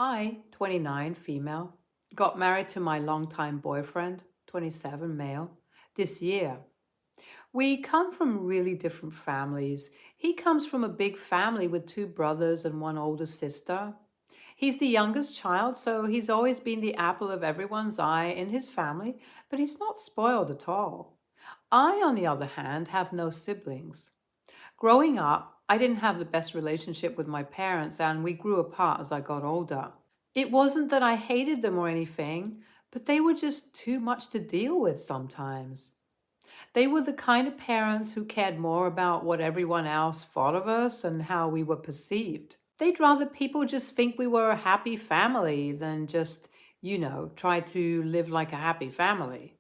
I, 29, female, got married to my longtime boyfriend, 27, male, this year. We come from really different families. He comes from a big family with two brothers and one older sister. He's the youngest child, so he's always been the apple of everyone's eye in his family, but he's not spoiled at all. I, on the other hand, have no siblings. Growing up, I didn't have the best relationship with my parents, and we grew apart as I got older. It wasn't that I hated them or anything, but they were just too much to deal with sometimes. They were the kind of parents who cared more about what everyone else thought of us and how we were perceived. They'd rather people just think we were a happy family than just, try to live like a happy family.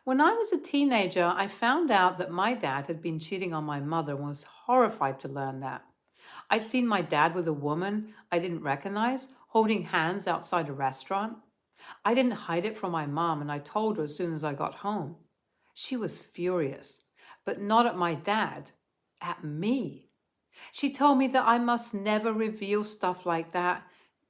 When I was a teenager, I found out that my dad had been cheating on my mother and was horrified to learn that. I'd seen my dad with a woman I didn't recognize, holding hands outside a restaurant. I didn't hide it from my mom, and I told her as soon as I got home. She was furious, but not at my dad, at me. She told me that I must never reveal stuff like that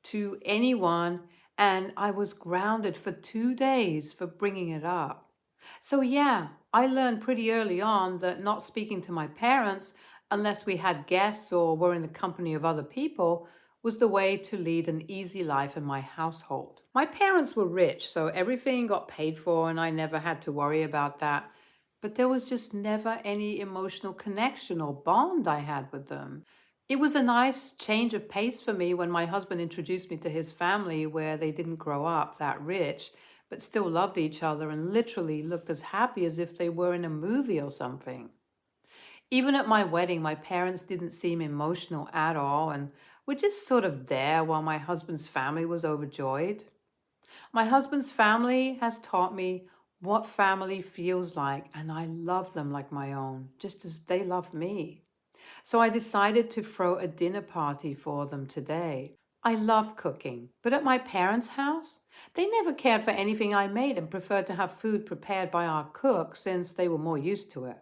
to anyone, and I was grounded for 2 days for bringing it up. So, yeah, I learned pretty early on that not speaking to my parents, unless we had guests or were in the company of other people, was the way to lead an easy life in my household. My parents were rich, so everything got paid for, and I never had to worry about that. But there was just never any emotional connection or bond I had with them. It was a nice change of pace for me when my husband introduced me to his family where they didn't grow up that rich, but still loved each other and literally looked as happy as if they were in a movie or something. Even at my wedding, my parents didn't seem emotional at all and were just sort of there while my husband's family was overjoyed. My husband's family has taught me what family feels like, and I love them like my own, just as they love me. So I decided to throw a dinner party for them today. I love cooking, but at my parents' house, they never cared for anything I made and preferred to have food prepared by our cook since they were more used to it.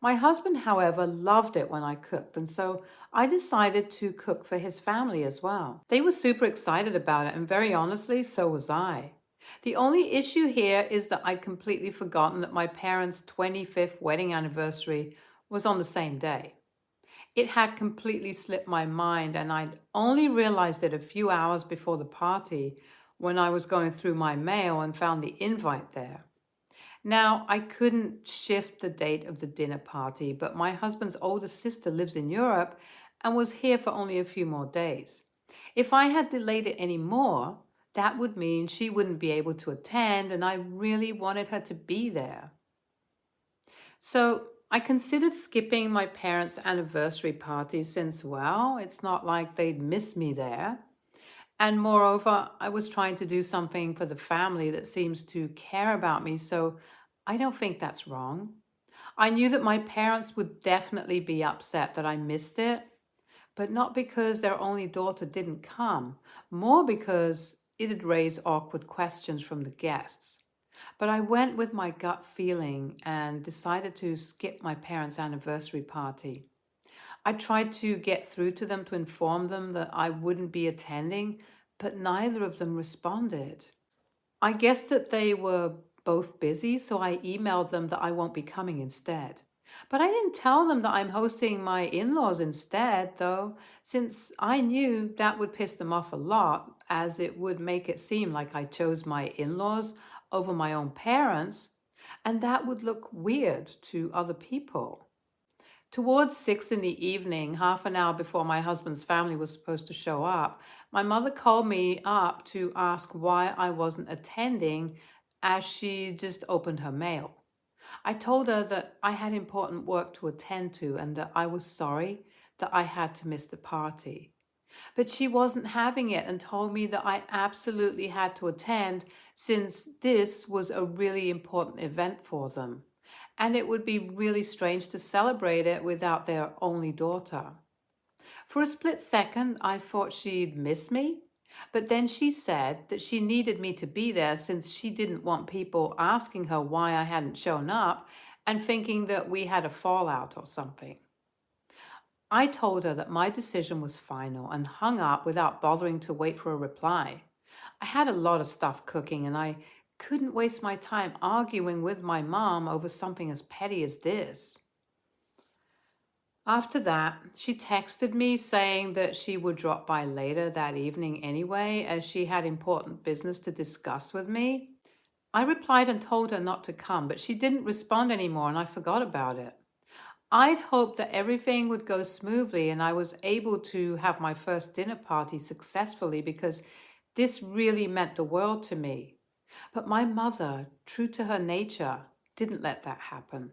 My husband, however, loved it when I cooked, and so I decided to cook for his family as well. They were super excited about it, and very honestly, so was I. The only issue here is that I'd completely forgotten that my parents' 25th wedding anniversary was on the same day. It had completely slipped my mind, and I'd only realized it a few hours before the party when I was going through my mail and found the invite there. Now, I couldn't shift the date of the dinner party, but my husband's older sister lives in Europe and was here for only a few more days. If I had delayed it any more, that would mean she wouldn't be able to attend, and I really wanted her to be there. So I considered skipping my parents' anniversary party since, well, it's not like they'd miss me there. And moreover, I was trying to do something for the family that seems to care about me, so I don't think that's wrong. I knew that my parents would definitely be upset that I missed it, but not because their only daughter didn't come, more because it'd raise awkward questions from the guests. But I went with my gut feeling and decided to skip my parents' anniversary party. I tried to get through to them to inform them that I wouldn't be attending, but neither of them responded. I guessed that they were both busy, so I emailed them that I won't be coming instead. But I didn't tell them that I'm hosting my in laws instead, though, since I knew that would piss them off a lot, as it would make it seem like I chose my in laws over my own parents, and that would look weird to other people. Towards 6 in the evening, half an hour before my husband's family was supposed to show up, my mother called me up to ask why I wasn't attending as she just opened her mail. I told her that I had important work to attend to and that I was sorry that I had to miss the party. But she wasn't having it and told me that I absolutely had to attend since this was a really important event for them. And it would be really strange to celebrate it without their only daughter. For a split second, I thought she'd miss me, but then she said that she needed me to be there since she didn't want people asking her why I hadn't shown up and thinking that we had a fallout or something. I told her that my decision was final and hung up without bothering to wait for a reply. I had a lot of stuff cooking and I couldn't waste my time arguing with my mom over something as petty as this. After that, she texted me saying that she would drop by later that evening anyway, as she had important business to discuss with me. I replied and told her not to come, but she didn't respond anymore and I forgot about it. I'd hoped that everything would go smoothly and I was able to have my first dinner party successfully because this really meant the world to me. But my mother, true to her nature, didn't let that happen.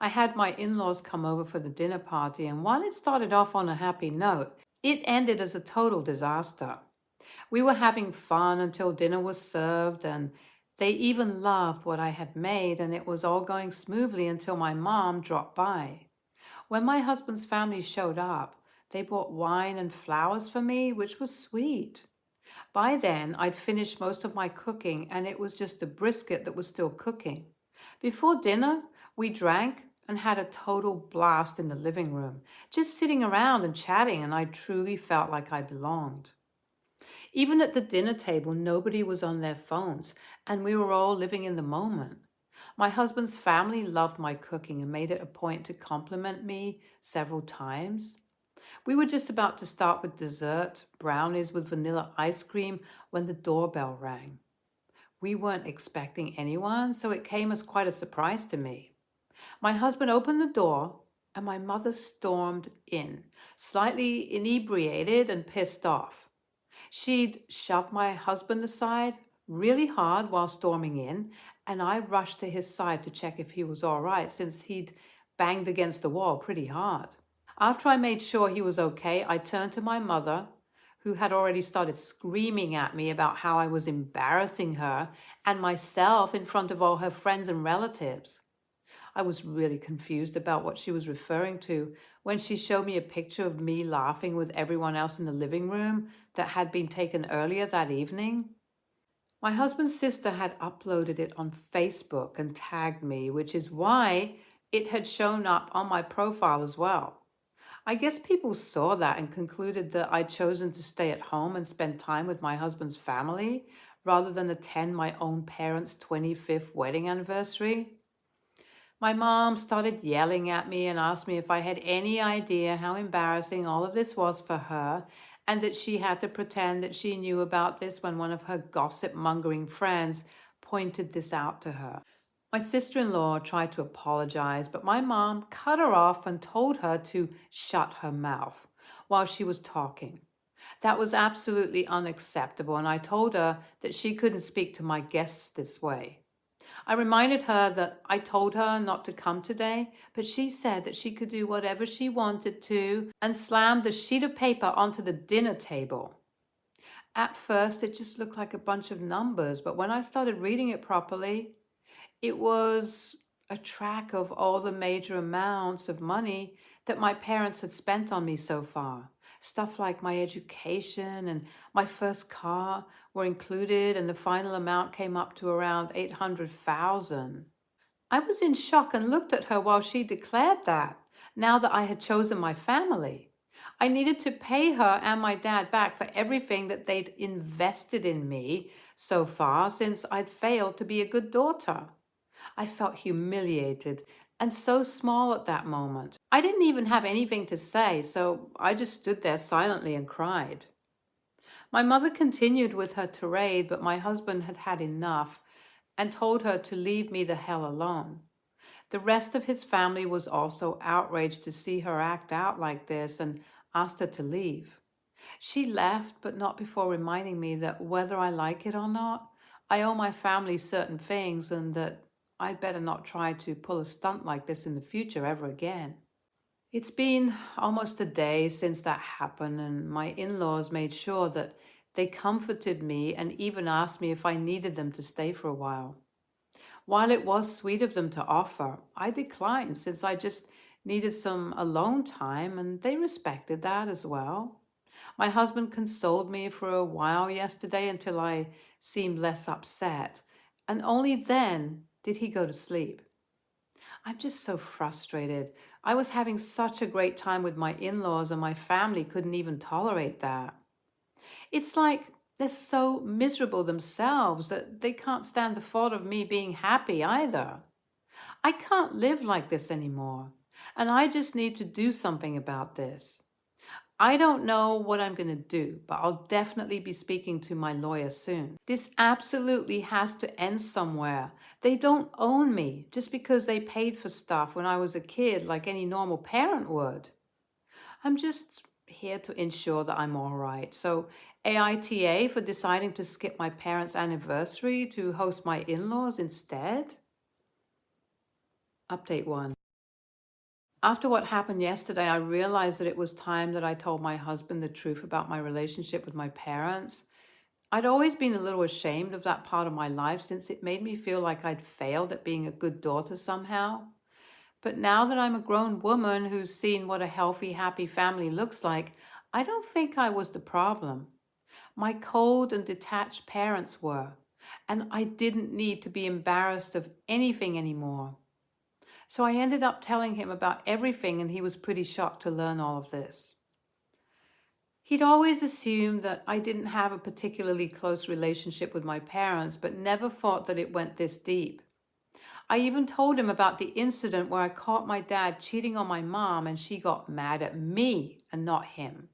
I had my in-laws come over for the dinner party, and while it started off on a happy note, it ended as a total disaster. We were having fun until dinner was served, and they even loved what I had made, and it was all going smoothly until my mom dropped by. When my husband's family showed up, they brought wine and flowers for me, which was sweet. By then, I'd finished most of my cooking, and it was just a brisket that was still cooking. Before dinner, we drank and had a total blast in the living room, just sitting around and chatting, and I truly felt like I belonged. Even at the dinner table, nobody was on their phones, and we were all living in the moment. My husband's family loved my cooking and made it a point to compliment me several times. We were just about to start with dessert, brownies with vanilla ice cream, when the doorbell rang. We weren't expecting anyone, so it came as quite a surprise to me. My husband opened the door, and my mother stormed in, slightly inebriated and pissed off. She'd shoved my husband aside really hard while storming in, and I rushed to his side to check if he was all right since he'd banged against the wall pretty hard. After I made sure he was okay, I turned to my mother, who had already started screaming at me about how I was embarrassing her and myself in front of all her friends and relatives. I was really confused about what she was referring to when she showed me a picture of me laughing with everyone else in the living room that had been taken earlier that evening. My husband's sister had uploaded it on Facebook and tagged me, which is why it had shown up on my profile as well. I guess people saw that and concluded that I'd chosen to stay at home and spend time with my husband's family rather than attend my own parents' 25th wedding anniversary. My mom started yelling at me and asked me if I had any idea how embarrassing all of this was for her, and that she had to pretend that she knew about this when one of her gossip-mongering friends pointed this out to her. My sister-in-law tried to apologize, but my mom cut her off and told her to shut her mouth while she was talking. That was absolutely unacceptable, and I told her that she couldn't speak to my guests this way. I reminded her that I told her not to come today, but she said that she could do whatever she wanted to and slammed the sheet of paper onto the dinner table. At first, it just looked like a bunch of numbers, but when I started reading it properly, it was a track of all the major amounts of money that my parents had spent on me so far. Stuff like my education and my first car were included, and the final amount came up to around 800,000. I was in shock and looked at her while she declared that, now that I had chosen my family. I needed to pay her and my dad back for everything that they'd invested in me so far since I'd failed to be a good daughter. I felt humiliated and so small at that moment. I didn't even have anything to say, so I just stood there silently and cried. My mother continued with her tirade, but my husband had had enough and told her to leave me the hell alone. The rest of his family was also outraged to see her act out like this and asked her to leave. She left, but not before reminding me that whether I like it or not, I owe my family certain things and that I'd better not try to pull a stunt like this in the future ever again. It's been almost a day since that happened, and my in-laws made sure that they comforted me and even asked me if I needed them to stay for a while. While it was sweet of them to offer, I declined since I just needed some alone time, and they respected that as well. My husband consoled me for a while yesterday until I seemed less upset, and only then did he go to sleep. I'm just so frustrated. I was having such a great time with my in-laws and my family couldn't even tolerate that. It's like they're so miserable themselves that they can't stand the thought of me being happy either. I can't live like this anymore, and I just need to do something about this. I don't know what I'm going to do, but I'll definitely be speaking to my lawyer soon. This absolutely has to end somewhere. They don't own me just because they paid for stuff when I was a kid like any normal parent would. I'm just here to ensure that I'm all right. So, AITA for deciding to skip my parents' anniversary to host my in-laws instead? Update 1. After what happened yesterday, I realized that it was time that I told my husband the truth about my relationship with my parents. I'd always been a little ashamed of that part of my life since it made me feel like I'd failed at being a good daughter somehow. But now that I'm a grown woman who's seen what a healthy, happy family looks like, I don't think I was the problem. My cold and detached parents were, and I didn't need to be embarrassed of anything anymore. So I ended up telling him about everything, and he was pretty shocked to learn all of this. He'd always assumed that I didn't have a particularly close relationship with my parents, but never thought that it went this deep. I even told him about the incident where I caught my dad cheating on my mom and she got mad at me and not him.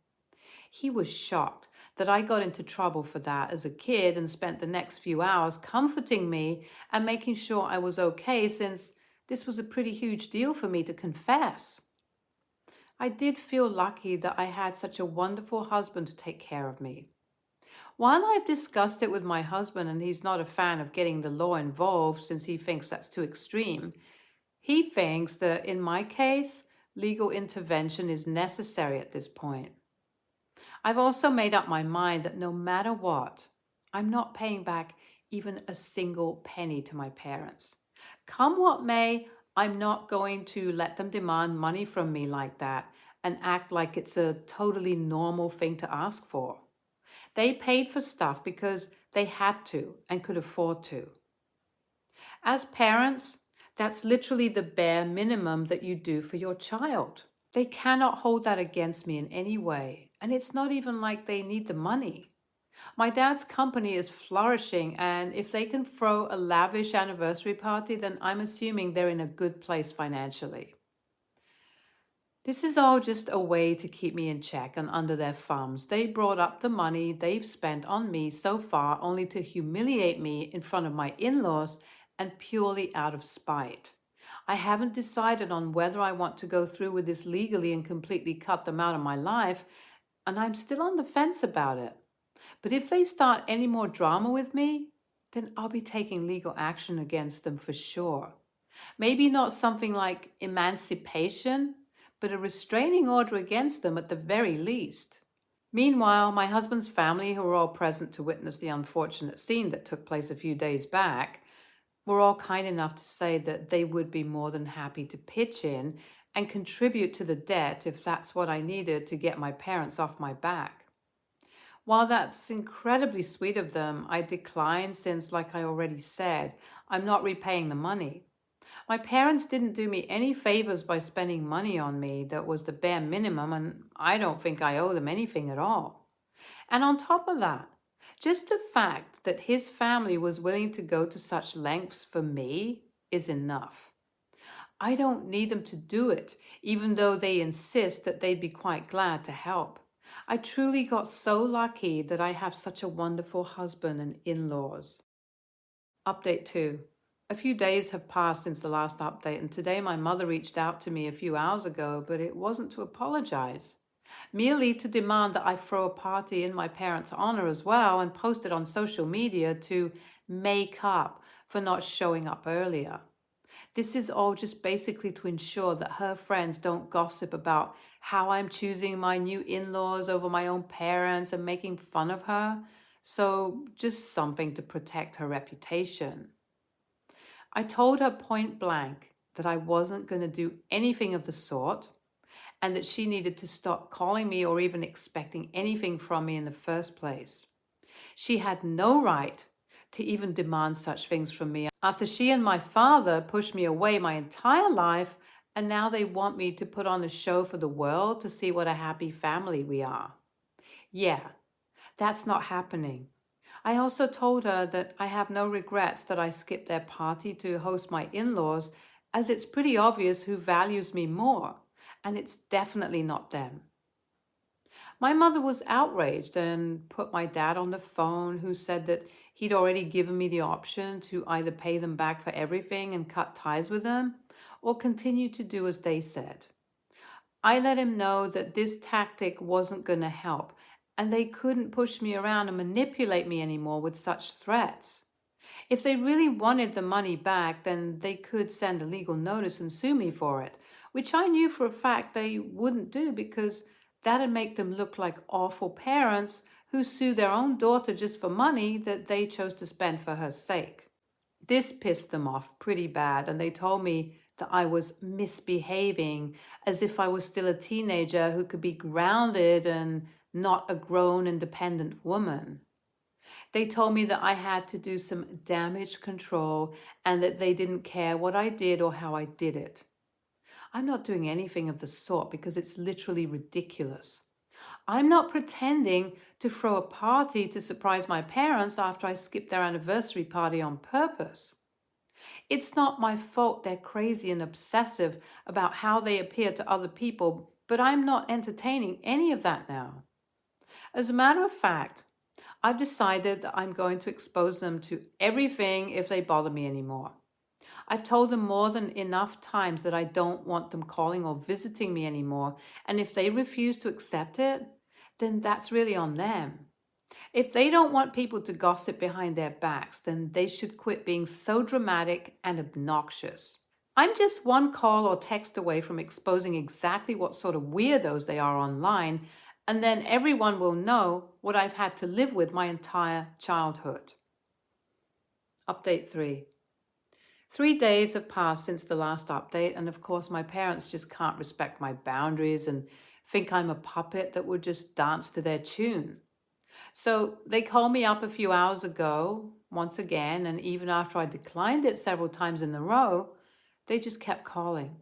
He was shocked that I got into trouble for that as a kid and spent the next few hours comforting me and making sure I was okay, since this was a pretty huge deal for me to confess. I did feel lucky that I had such a wonderful husband to take care of me. While I've discussed it with my husband and he's not a fan of getting the law involved since he thinks that's too extreme, he thinks that in my case, legal intervention is necessary at this point. I've also made up my mind that no matter what, I'm not paying back even a single penny to my parents. Come what may, I'm not going to let them demand money from me like that and act like it's a totally normal thing to ask for. They paid for stuff because they had to and could afford to. As parents, that's literally the bare minimum that you do for your child. They cannot hold that against me in any way, and it's not even like they need the money. My dad's company is flourishing, and if they can throw a lavish anniversary party, then I'm assuming they're in a good place financially. This is all just a way to keep me in check and under their thumbs. They brought up the money they've spent on me so far only to humiliate me in front of my in-laws and purely out of spite. I haven't decided on whether I want to go through with this legally and completely cut them out of my life, and I'm still on the fence about it. But if they start any more drama with me, then I'll be taking legal action against them for sure. Maybe not something like emancipation, but a restraining order against them at the very least. Meanwhile, my husband's family, who were all present to witness the unfortunate scene that took place a few days back, were all kind enough to say that they would be more than happy to pitch in and contribute to the debt if that's what I needed to get my parents off my back. While that's incredibly sweet of them, I declined since, like I already said, I'm not repaying the money. My parents didn't do me any favors by spending money on me. That was the bare minimum, and I don't think I owe them anything at all. And on top of that, just the fact that his family was willing to go to such lengths for me is enough. I don't need them to do it, even though they insist that they'd be quite glad to help. I truly got so lucky that I have such a wonderful husband and in-laws. Update 2. A few days have passed since the last update, and today my mother reached out to me a few hours ago, but it wasn't to apologize. Merely to demand that I throw a party in my parents' honor as well and post it on social media to make up for not showing up earlier. This is all just basically to ensure that her friends don't gossip about how I'm choosing my new in-laws over my own parents and making fun of her. So just something to protect her reputation. I told her point blank that I wasn't going to do anything of the sort and that she needed to stop calling me or even expecting anything from me in the first place. She had no right to even demand such things from me after she and my father pushed me away my entire life, and now they want me to put on a show for the world to see what a happy family we are. Yeah, that's not happening. I also told her that I have no regrets that I skipped their party to host my in-laws, as it's pretty obvious who values me more, and it's definitely not them. My mother was outraged and put my dad on the phone, who said that he'd already given me the option to either pay them back for everything and cut ties with them, or continue to do as they said. I let him know that this tactic wasn't going to help, and they couldn't push me around and manipulate me anymore with such threats. If they really wanted the money back, then they could send a legal notice and sue me for it, which I knew for a fact they wouldn't do, because that'd make them look like awful parents who sue their own daughter just for money that they chose to spend for her sake. This pissed them off pretty bad, and they told me that I was misbehaving, as if I was still a teenager who could be grounded and not a grown, independent woman. They told me that I had to do some damage control and that they didn't care what I did or how I did it. I'm not doing anything of the sort, because it's literally ridiculous. I'm not pretending to throw a party to surprise my parents after I skipped their anniversary party on purpose. It's not my fault they're crazy and obsessive about how they appear to other people, but I'm not entertaining any of that now. As a matter of fact, I've decided that I'm going to expose them to everything if they bother me anymore. I've told them more than enough times that I don't want them calling or visiting me anymore, and if they refuse to accept it, then that's really on them. If they don't want people to gossip behind their backs, then they should quit being so dramatic and obnoxious. I'm just one call or text away from exposing exactly what sort of weirdos they are online, and then everyone will know what I've had to live with my entire childhood. Update 3. 3 days have passed since the last update, and of course my parents just can't respect my boundaries and think I'm a puppet that would just dance to their tune. So they called me up a few hours ago, once again, and even after I declined it several times in a row, they just kept calling.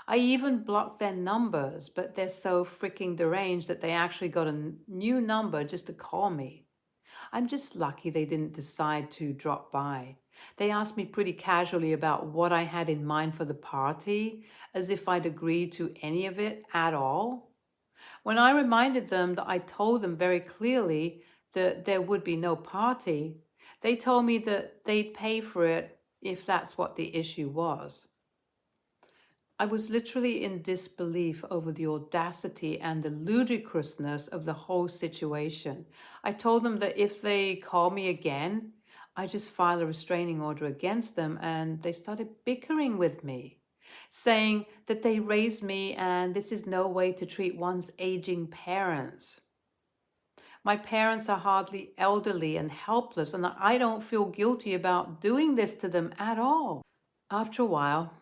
I even blocked their numbers, but they're so freaking deranged that they actually got a new number just to call me. I'm just lucky they didn't decide to drop by. They asked me pretty casually about what I had in mind for the party, as if I'd agreed to any of it at all. When I reminded them that I told them very clearly that there would be no party, they told me that they'd pay for it if that's what the issue was. I was literally in disbelief over the audacity and the ludicrousness of the whole situation. I told them that if they call me again, I just file a restraining order against them, and they started bickering with me, saying that they raised me and this is no way to treat one's aging parents. My parents are hardly elderly and helpless, and I don't feel guilty about doing this to them at all. After a while,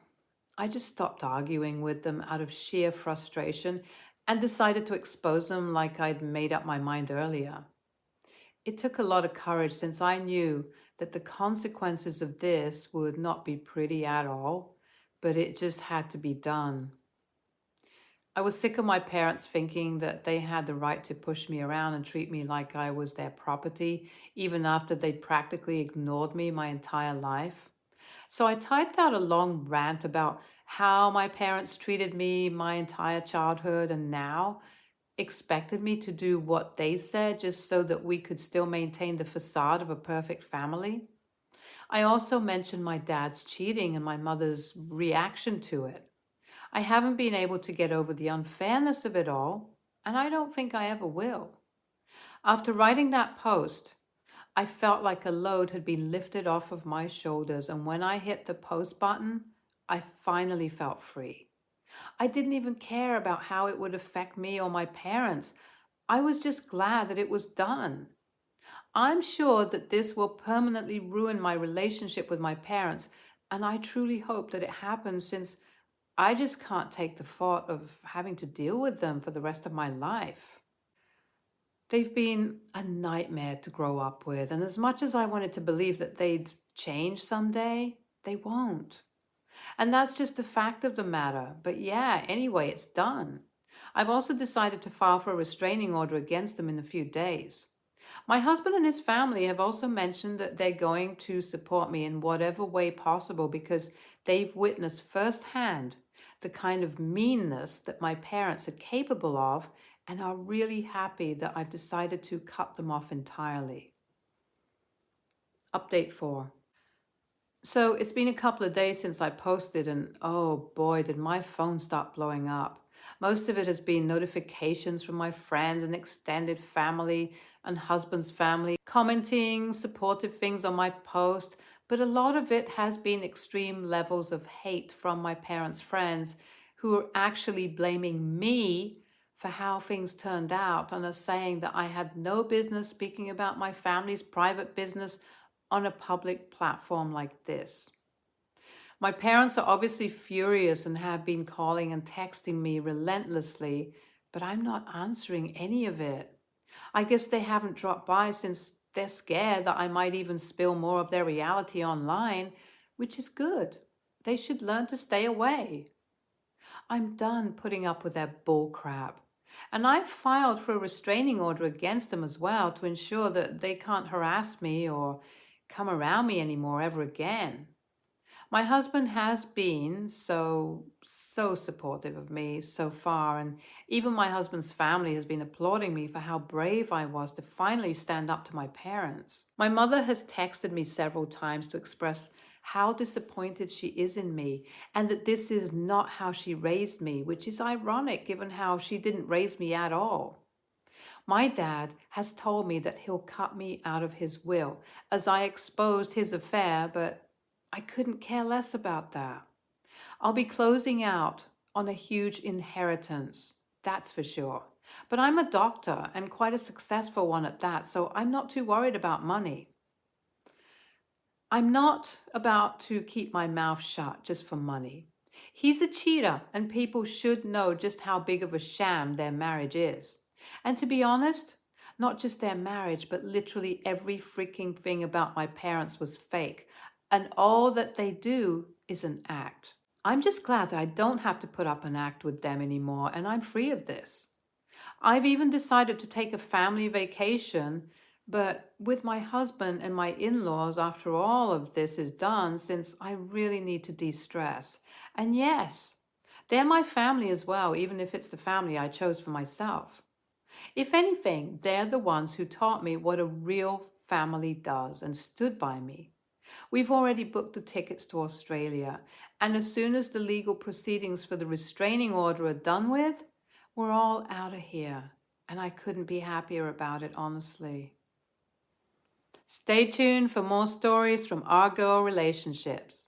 I just stopped arguing with them out of sheer frustration and decided to expose them like I'd made up my mind earlier. It took a lot of courage, since I knew that the consequences of this would not be pretty at all, but it just had to be done. I was sick of my parents thinking that they had the right to push me around and treat me like I was their property, even after they'd practically ignored me my entire life. So I typed out a long rant about how my parents treated me my entire childhood and now expected me to do what they said just so that we could still maintain the facade of a perfect family. I also mentioned my dad's cheating and my mother's reaction to it. I haven't been able to get over the unfairness of it all, and I don't think I ever will. After writing that post, I felt like a load had been lifted off of my shoulders, and when I hit the post button, I finally felt free. I didn't even care about how it would affect me or my parents. I was just glad that it was done. I'm sure that this will permanently ruin my relationship with my parents, and I truly hope that it happens, since I just can't take the thought of having to deal with them for the rest of my life. They've been a nightmare to grow up with, and as much as I wanted to believe that they'd change someday, they won't. And that's just the fact of the matter. But yeah, anyway, it's done. I've also decided to file for a restraining order against them in a few days. My husband and his family have also mentioned that they're going to support me in whatever way possible because they've witnessed firsthand the kind of meanness that my parents are capable of and are really happy that I've decided to cut them off entirely. Update 4. So it's been a couple of days since I posted, and oh boy, did my phone start blowing up. Most of it has been notifications from my friends and extended family and husband's family commenting supportive things on my post, but a lot of it has been extreme levels of hate from my parents' friends who are actually blaming me for how things turned out and are saying that I had no business speaking about my family's private business on a public platform like this. My parents are obviously furious and have been calling and texting me relentlessly, but I'm not answering any of it. I guess they haven't dropped by since they're scared that I might even spill more of their reality online, which is good. They should learn to stay away. I'm done putting up with their bull crap. And I've filed for a restraining order against them as well to ensure that they can't harass me or come around me anymore ever again. My husband has been so supportive of me so far, and even my husband's family has been applauding me for how brave I was to finally stand up to my parents. My mother has texted me several times to express how disappointed she is in me and that this is not how she raised me, which is ironic given how she didn't raise me at all. My dad has told me that he'll cut me out of his will as I exposed his affair, but I couldn't care less about that. I'll be closing out on a huge inheritance, that's for sure. But I'm a doctor and quite a successful one at that, so I'm not too worried about money. I'm not about to keep my mouth shut just for money. He's a cheater, and people should know just how big of a sham their marriage is. And to be honest, not just their marriage, but literally every freaking thing about my parents was fake. And all that they do is an act. I'm just glad that I don't have to put up an act with them anymore, and I'm free of this. I've even decided to take a family vacation, but with my husband and my in-laws after all of this is done, since I really need to de-stress. And yes, they're my family as well, even if it's the family I chose for myself. If anything, they're the ones who taught me what a real family does and stood by me. We've already booked the tickets to Australia, and as soon as the legal proceedings for the restraining order are done with, we're all out of here, and I couldn't be happier about it, honestly. Stay tuned for more stories from our girl relationships.